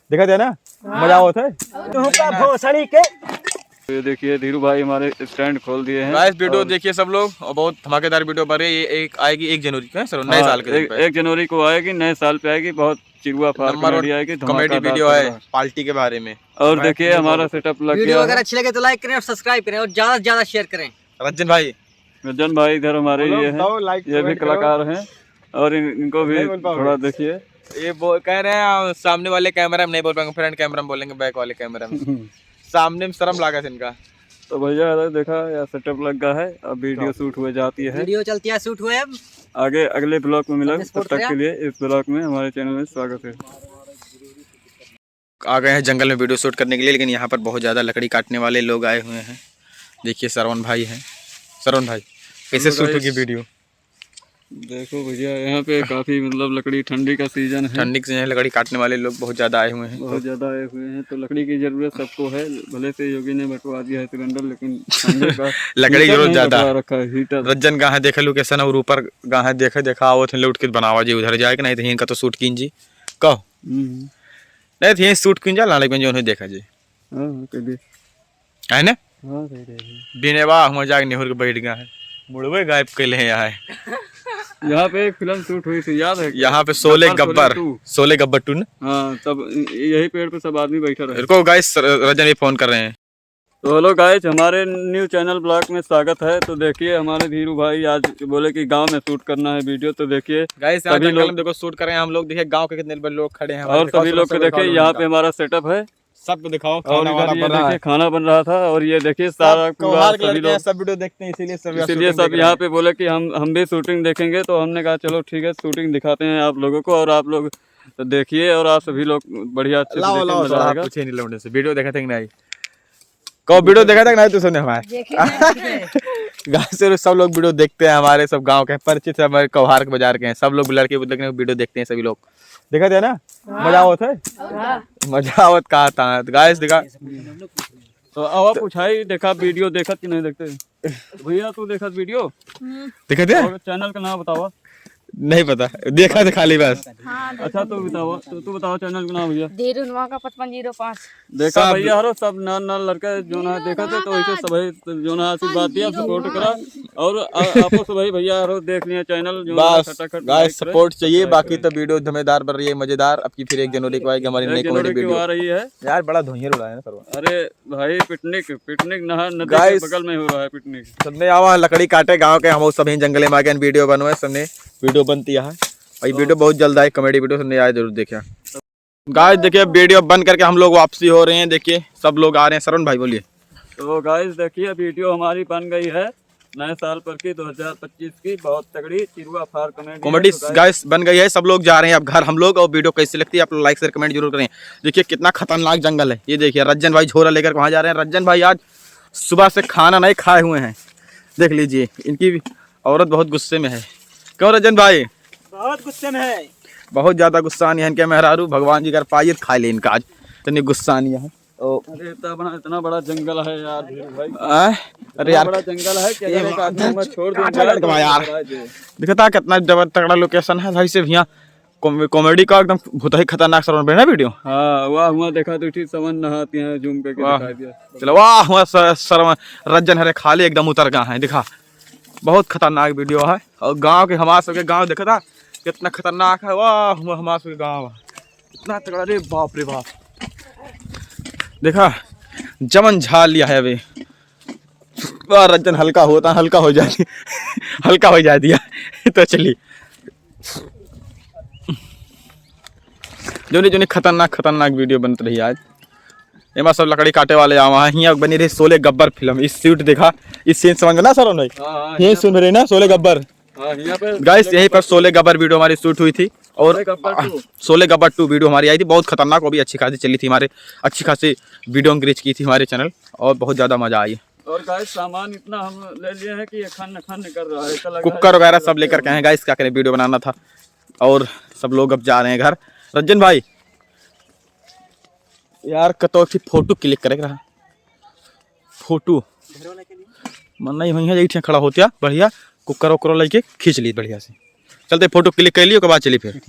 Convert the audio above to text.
देखा था ना, मजा होता है। ये देखिए धीरू भाई हमारे स्टैंड खोल दिए हैं। गाइस वीडियो देखिए सब लोग, और बहुत धमाकेदार वीडियो बन रही है। ये एक आएगी 1 जनवरी को, सर नए साल के दिन पे 1 जनवरी को आएगी, नए साल पे आएगी। बहुत चिरुआ फाड़ कॉमेडी आएगी, कॉमेडी वीडियो है पार्टी के बारे में। और देखिए हमारा सेटअप लग वीडियो गया अगर है। अच्छी लगे तो लाइक करें और सब्सक्राइब करें और ज्यादा से ज्यादा शेयर करें। रंजन भाई इधर हमारे ये हैं, ये भी कलाकार हैं, और इनको भी थोड़ा देखिए। ये कह रहे हैं सामने वाले कैमरा में नहीं बोल पाएंगे, फ्रंट कैमरा में बोलेंगे, बैक वाले कैमरा में। सामने में शर्म लगा इनका। तो भैया देखा यार सेटअप लग गया है, अब वीडियो शूट हुए जाती है। वीडियो चलती है, शूट हुए अब आगे अगले ब्लॉग में मिलेंगे, तब तक के लिए इस ब्लॉग में हमारे चैनल में स्वागत है। आ गए हैं जंगल में वीडियो शूट करने के लिए, लेकिन यहाँ पर बहुत ज़्यादा लकड़ी काटने वाले लोग आए हुए हैं। देखिए श्रवण भाई हैं। श्रवण भाई कैसे शूट होगी वीडियो? देखो भैया यहाँ पे काफी मतलब लकड़ी, ठंडी का सीजन है, ठंडी से लकड़ी काटने वाले लोग बहुत ज़्यादा आए हुए हैं। बहुत ज्यादा आए हुए हैं। तो लकड़ी की जरूरत सबको है, भले से योगी ने बंटवा दिया है सिलेंडर, लेकिन ठंडी का लकड़ी की जरूरत ज़्यादा रखा है हीटर। रज्जन कहाँ है देखे लोकेशन, और ऊपर कहाँ है देखा आओ थे लौट के बनावा जी उधर जाए कि नहीं तो इनका तो शूट कीन जी कहो नहीं तो यहीं शूट कीन जा लाने में जो उन्हें देखा जी है ना। बिने वाह हम जाके नेहर के बैठ गया है, मुड़वे गायब कैले हैं यहाँ पे एक फिल्म शूट हुई थी, याद है? यहाँ पे शोले गब्बर 2 ना। हाँ, तब यही पेड़ पे सब आदमी बैठा रहे। रुको गाइस, रजन भी फोन कर रहे हैं। तो हेलो गाइस, हमारे न्यू चैनल ब्लॉग में स्वागत है। तो देखिए हमारे धीरू भाई आज बोले कि गांव में शूट करना है वीडियो, तो देखिए गाइस सभी लोग देखो शूट कर रहे हैं हम लोग। देखिए गांव के कितने लोग खड़े हैं, और सभी लोग को देखिए यहाँ पे हमारा सेटअप है, सबको दिखाओ। और देखिए खाना बन रहा था, और ये देखिए सारा सभी लोग सब वीडियो देखते हैं, इसीलिए सब यहाँ पे बोले कि हम भी शूटिंग देखेंगे। तो हमने कहा चलो ठीक है, शूटिंग दिखाते हैं आप लोगों को, और आप लोग तो देखिए, और आप सभी लोग बढ़िया अच्छे से वीडियो देखा था कि नहीं? कहो वीडियो देखा था कि नहीं? तो सुने हमारे गाँव से सब लोग वीडियो देखते हैं, हमारे सब गाँव के परिचित है, हमारे कौहार के बाजार के हैं, सब लोग लड़के वीडियो देखते हैं सभी लोग। देखा था ना, मजा आवत है, मजा आवत कहा था गाइस। देखा तो अब पूछाई देखा वीडियो देखा कि नहीं देखते भैया? तू देखा वीडियो देखा थे? चैनल का नाम बताओ। नहीं पता, देखा था खाली बस। हाँ, अच्छा तो बताओ, तू बताओ चैनल का नाम भैया। धीरू नुआ का 5505 देखा भैया, हरो सब नल लड़का जो ना देखा थे, तो वैसे सभी जो ना आशीर्वाद दिया, सपोर्ट करा, और आपको सभी भैया हरो देख लिया चैनल जो बस गाइस सपोर्ट चाहिए। बाकी तो वीडियो धमेदार बन रही है, मजेदार। अब की फिर 1 जनवरी को आएगी हमारी नई कॉमेडी वीडियो आ रही है यार। बड़ा धुइयां उड़ाया ना सर। अरे भाई पिकनिक नहर नदी के बगल में हो रहा है पिकनिक। सबने आवा लकड़ी काटे गांव के, हम सब जंगले में आ गए, वीडियो बनवाए, सबने वीडियो बनती है। और वीडियो बहुत जल्द आए, कॉमेडी वीडियो सबने आए जरूर देखा। गाइस देखिए वीडियो बंद करके हम लोग वापसी हो रहे हैं। देखिए सब लोग आ रहे हैं। शरण भाई बोलिए। तो गाइस देखिए वीडियो हमारी बन गई है नए साल पर की, 2025 की, बहुत तगड़ी चिरुआ फार कॉमेडी गाइस बन गई है। सब लोग जा रहे हैं अब घर हम लोग, और वीडियो कैसी लगती है आप लोग लाइक शेयर कमेंट जरूर करें। देखिए कितना खतरनाक जंगल है। ये देखिए रज्जन भाई झोला लेकर वहाँ जा रहे हैं। रज्जन भाई आज सुबह से खाना नहीं खाए हुए हैं, देख लीजिए। इनकी औरत बहुत गुस्से में है। क्यों रज्जन भाई? बहुत गुस्से में है, बहुत ज्यादा गुस्सा नहीं है इनके मेहरारू। भगवान जी कर पाइए खा ले इनका आज, इतनी गुस्सा नहीं है। अरे इतना बड़ा जंगल है यार भाई। अरे यार बड़ा जंगल है, क्या छोड़ दो यार। दिखता कितना तगड़ा लोकेशन है भाई से भैया। कॉमेडी का एकदम बहुत ही खतरनाक सर बना वीडियो। हाँ वाह हुआ, देखा तो ठीक समझ नहाती हैं, जूम करके दिखा दिया। चलो वाह हुआ सर रज्जन हरे खाली एकदम उतर गया है। दिखा बहुत खतरनाक वीडियो है। और गांव के हमारे सबके गांव देखा था कितना खतरनाक है। वाह हुआ हमारे सबके गाँव इतना तगड़ा। अरे बाप रे बाप, देखा जमन झाल लिया है अभी। रज्जन हल्का होता हल्का हो जाती हल्का हो जा दिया तो चलिए जो खतरनाक वीडियो बनती रही आज। एमा सब लकड़ी काटे वाले आवा है। यहाँ बनी रही शोले गब्बर फिल्म। इस शूट देखा, इस सीन समझ में ना सर भाई? यही सुन रहे ना शोले गब्बर गाइस। यहीं पर शोले गब्बर वीडियो हमारी शूट हुई थी, और शोले गब्बर 2 वीडियो हमारी आई थी, बहुत खतरनाक। वो भी अच्छी खासी चली थी, हमारे अच्छी खासी वीडियो रीच की थी हमारे चैनल, और बहुत ज़्यादा मज़ा आई। और गाइस सामान इतना हम ले लिए हैं कि खन कर रहा है, कुकर वगैरह सब लेकर के हैं गाइस। क्या करें, वीडियो बनाना था, और सब लोग अब जा रहे हैं घर। रंजन भाई यार कतो की फोटो क्लिक करेगा, फोटो मन नहीं वहीं खड़ा होता बढ़िया, कुकर उकर लेके खींच ली बढ़िया से। चलते फोटो क्लिक कर ली, उसके बाद चली फिर।